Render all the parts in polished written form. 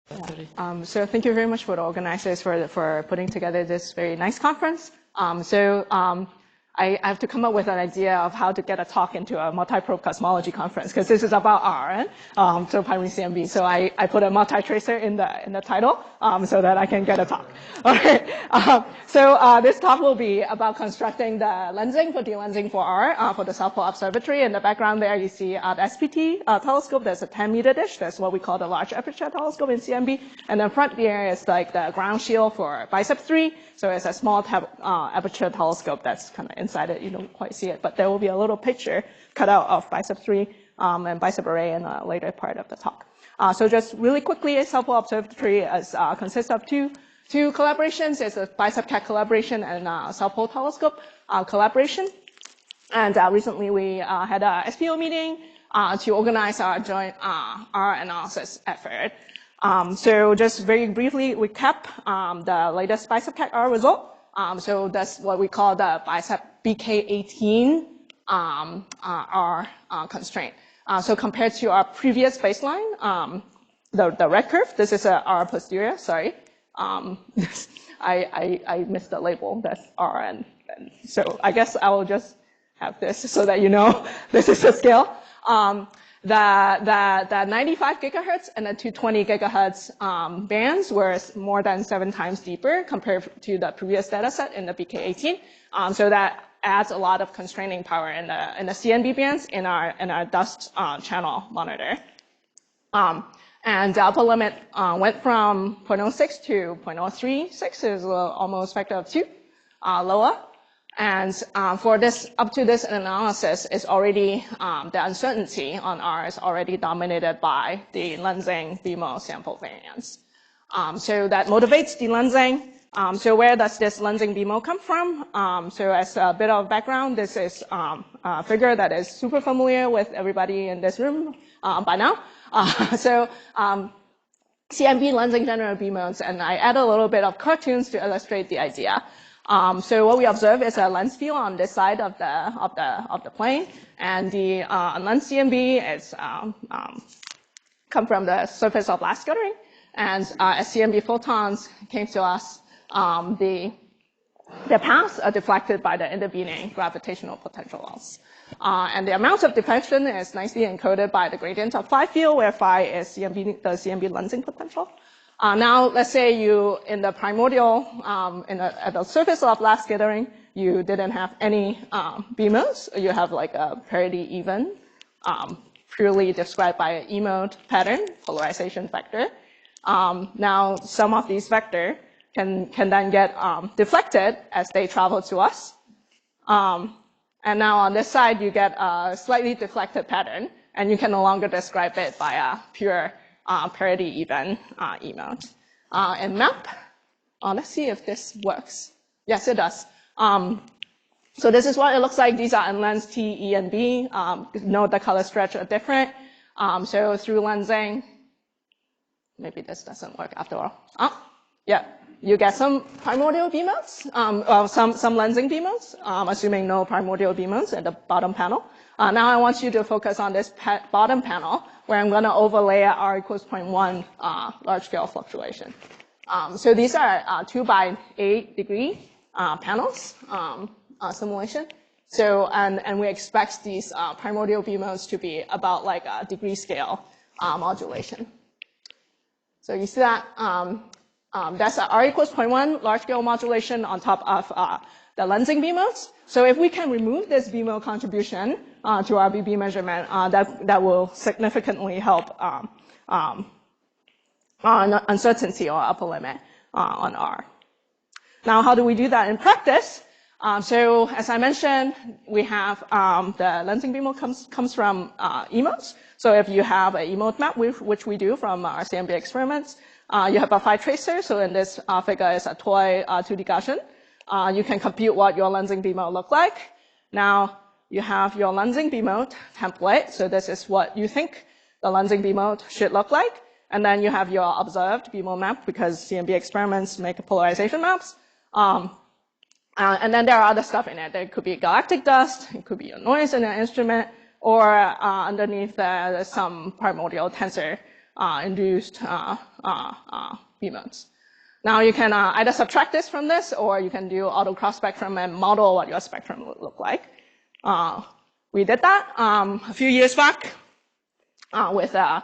So thank you very much for the organizers for putting together this very nice conference. I have to come up with an idea of how to get a talk into a multi-probe cosmology conference, because this is about R, so primary CMB. So I put a multi-tracer in the title, so that I can get a talk. All right. This talk will be about constructing the lensing for delensing for R, for the South Pole Observatory. In the background there, you see the SPT telescope. There's a 10-meter dish. That's what we call the large aperture telescope in CMB. And then front there is like the ground shield for BICEP 3. So it's a small aperture telescope that's kind of inside it. You don't quite see it, but there will be a little picture cut out of BICEP 3 and BICEP array in a later part of the talk. So just really quickly, South Pole Observatory consists of two collaborations. It's a BICEP CAT collaboration and South Pole Telescope collaboration. And recently we had a SPO meeting to organize our joint R analysis effort. So just very briefly recap the latest BICEP CAT R result. So that's what we call the BICEP BK18 R constraint. So compared to our previous baseline, the red curve, this is a R posterior, sorry. I missed the label, that's R, and so I guess I will just have this so that you know this is the scale. The 95 gigahertz and the 220 gigahertz bands were more than 7 times deeper compared to the previous data set in the BK18. So that adds a lot of constraining power in the CNB bands in our dust channel monitor. And the upper limit went from 0.06 to 0.036, is almost factor of 2 lower. And for this, up to this analysis, is already the uncertainty on R is already dominated by the lensing BMO sample variance. So that motivates delensing. So where does this lensing BMO come from? So as a bit of background, this is a figure that is super familiar with everybody in this room by now. CMB lensing general BMOs, and I add a little bit of cartoons to illustrate the idea. So what we observe is a lens field on this side of the plane, and the lens CMB is come from the surface of blast scattering, and as CMB photons came to us, the paths are deflected by the intervening gravitational potential loss. And the amount of deflection is nicely encoded by the gradient of phi field, where phi is the CMB lensing potential. Now, let's say you, in the primordial, at the surface of blast scattering, you didn't have any BMOs. You have like a parity even, purely described by an E-mode pattern, polarization vector. Now, some of these vectors can then get deflected as they travel to us. And now on this side, you get a slightly deflected pattern, and you can no longer describe it by a pure parity even E-mode. And map, let's see if this works. Yes, it does. So this is what it looks like. These are unlensed T, E, and B. Note the color stretch are different. So through lensing, maybe this doesn't work after all. Yeah, you get some primordial BMOs, some lensing BMOs, assuming no primordial BMOs at the bottom panel. Now I want you to focus on this bottom panel, where I'm going to overlay a R equals 0.1 large-scale fluctuation. So these are 2 by 8 degree panels simulation. So and we expect these primordial BMOs to be about like a degree scale modulation. So you see that that's a R equals 0.1 large-scale modulation on top of the lensing BMOs. So if we can remove this BMO contribution to our BB measurement, that will significantly help on uncertainty or upper limit on R. Now, how do we do that in practice? So as I mentioned, we have the lensing BMO comes from E-modes. So if you have an E-mode map, which we do from our CMB experiments, you have a phi tracer. So in this figure is a toy 2D Gaussian. You can compute what your lensing BMO look like. Now you have your lensing BMO template. So this is what you think the lensing BMO should look like. And then you have your observed BMO map, because CMB experiments make polarization maps. And then there are other stuff in it. There could be galactic dust, it could be a noise in an instrument, or underneath there's some primordial tensor induced beam modes. Now you can either subtract this from this, or you can do auto cross spectrum and model what your spectrum would look like. We did that a few years back with a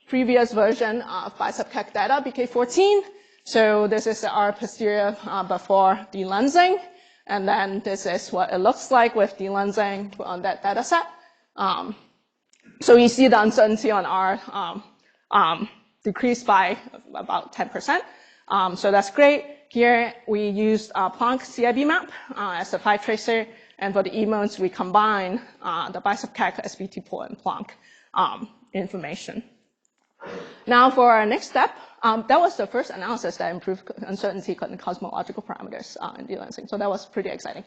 previous version of BISEP-CAC data, BK14. So this is our posterior before delensing, and then this is what it looks like with delensing on that data set. So you see the uncertainty on R decreased by about 10%. So that's great. Here we used Planck CIB map as a phi tracer, and for the E modes we combine the BISEP-CAC, SVT pool, and Planck information. Now for our next step, that was the first analysis that improved uncertainty in cosmological parameters in delensing. So that was pretty exciting.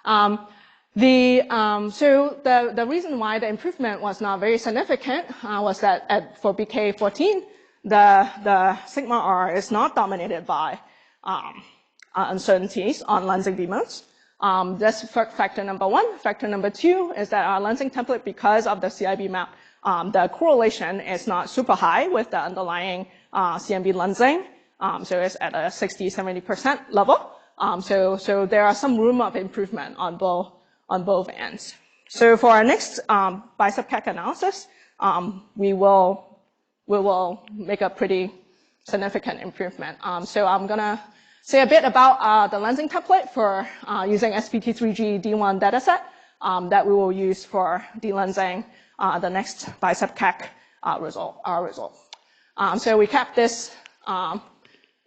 So the reason why the improvement was not very significant was that for BK14, the sigma R is not dominated by uncertainties on lensing beam modes. That's factor number one. Factor number two is that our lensing template, because of the CIB map, the correlation is not super high with the underlying CMB lensing. So it's at a 60–70% level. So there are some room of improvement on both ends. So for our next BISEP-CAC analysis, we will make a pretty significant improvement. So I'm gonna say a bit about the lensing template for using SPT3G D1 dataset that we will use for delensing the next BISEP-CAC result. So we kept this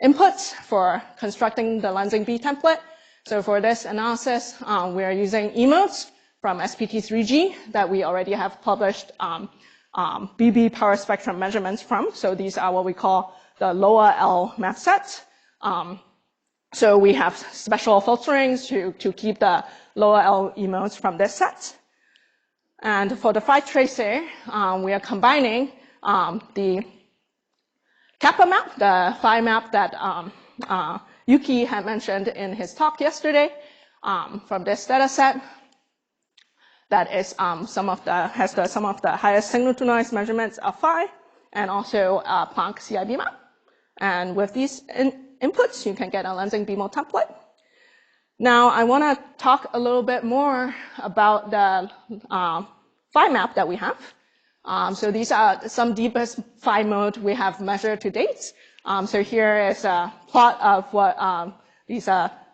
input for constructing the lensing B template. So for this analysis, we are using E modes from SPT3G that we already have published BB power spectrum measurements from. So these are what we call the lower L map sets. So we have special filterings to keep the lower L E modes from this set. And for the phi tracer, we are combining the kappa map, the phi map that Yuki had mentioned in his talk yesterday, from this data set. That is has some of the highest signal to noise measurements of phi, and also Planck CIB map. And with these inputs, you can get a lensing B mode template. Now I want to talk a little bit more about the phi map that we have. So these are some deepest phi mode we have measured to date. So here is a plot of what these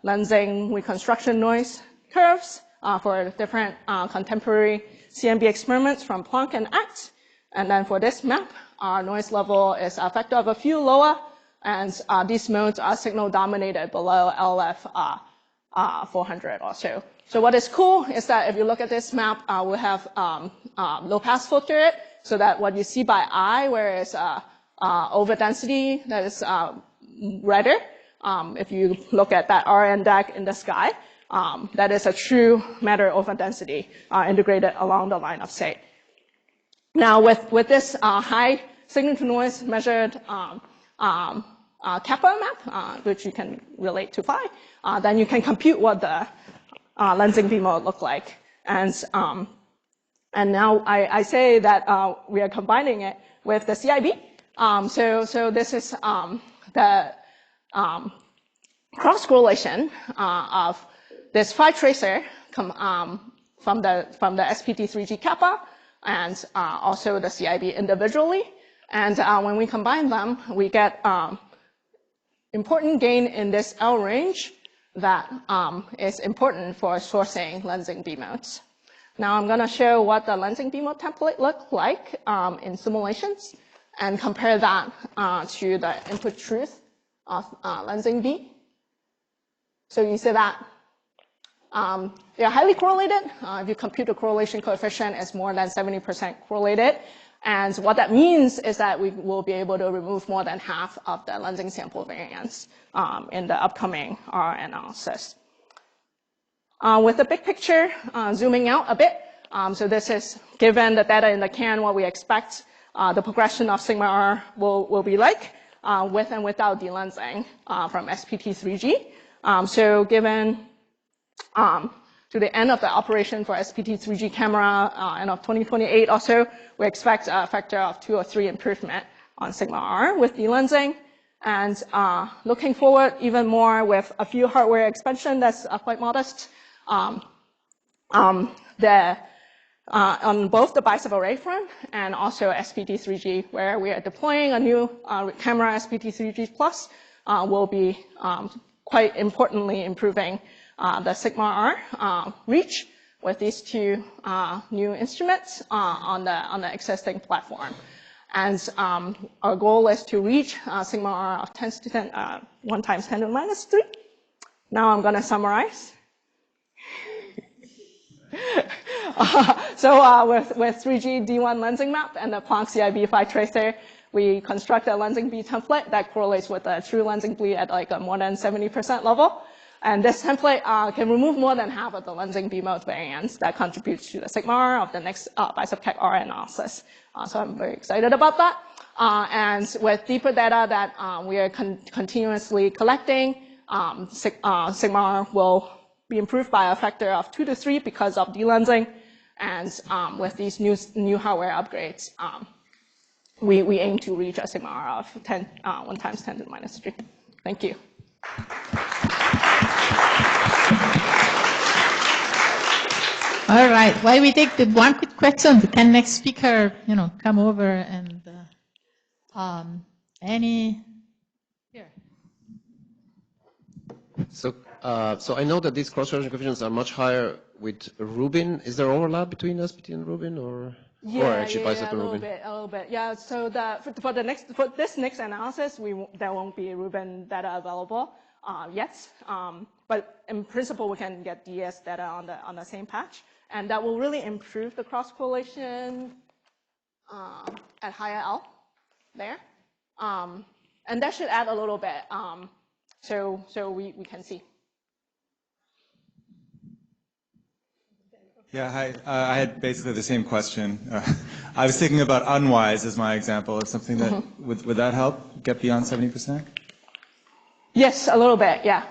lensing reconstruction noise curves for different contemporary CMB experiments from Planck and ACT. And then for this map, our noise level is a factor of a few lower, and these modes are signal dominated below LF 400 or so. So what is cool is that if you look at this map, we have low pass filter it, so that what you see by eye, where it's over density that is redder, if you look at that RN DAC in the sky, that is a true matter over density integrated along the line of sight. Now with this high signal to noise measured kappa map, which you can relate to phi, then you can compute what the lensing B mode look like. And now I say that we are combining it with the CIB. So this is the cross correlation of this phi tracer from the SPT3G kappa and also the CIB individually. And when we combine them, we get important gain in this L range that is important for sourcing lensing B modes. Now I'm going to show what the lensing B mode template looks like in simulations and compare that to the input truth of lensing B. So you see that they are highly correlated. If you compute the correlation coefficient, it's more than 70% correlated. And what that means is that we will be able to remove more than half of the lensing sample variance in the upcoming R analysis. With the big picture, zooming out a bit, so this is given the data in the can, what we expect the progression of sigma R will be like with and without delensing from SPT3G. So given to the end of the operation for SPT3G camera end of 2028 or so, we expect a factor of 2 or 3 improvement sigma r with delensing. And looking forward even more with a few hardware expansion that's quite modest. On both the bicycle array front and also SPT3G, where we are deploying a new camera SPT3G Plus, will be quite importantly improving the sigma R reach with these two new instruments on the existing platform. And our goal is to reach sigma R of 1 times 10 to the minus 3. Now I'm going to summarize. So with 3G D1 lensing map and the Planck CIB5 tracer, we construct a lensing B template that correlates with a true lensing B at like a more than 70% level. And this template can remove more than half of the lensing B mode variance that contributes to the sigma R of the next bisubcat R analysis. So I'm very excited about that. And with deeper data that we are continuously collecting, sigma R will be improved by a factor of 2 to 3 because of delensing. And with these new hardware upgrades, we aim to reach a sigma R of 1 times 10 to the minus 3. Thank you. All right. While we take the one quick question, can next speaker, come over and any here? So I know that these cross-correlation coefficients are much higher with Rubin. Is there overlap between SPT and Rubin, or actually Bicep and Rubin? A little bit. Yeah. So for this next analysis, there won't be Rubin data available yet. But in principle, we can get DS data on the same patch, and that will really improve the cross correlation at higher L there, and that should add a little bit. So we can see. Yeah, hi. I had basically the same question. I was thinking about unwise as my example. Is something that would that help get beyond 70%? Yes, a little bit. Yeah.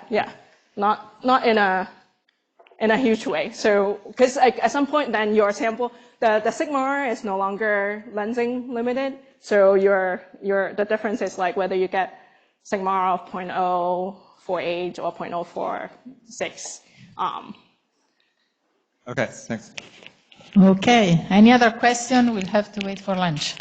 Not in a huge way. So because at some point then your sample, the sigma R is no longer lensing limited. So the difference is like whether you get sigma R of 0.048 or 0.046. Okay, thanks. Okay. Any other question? We'll have to wait for lunch.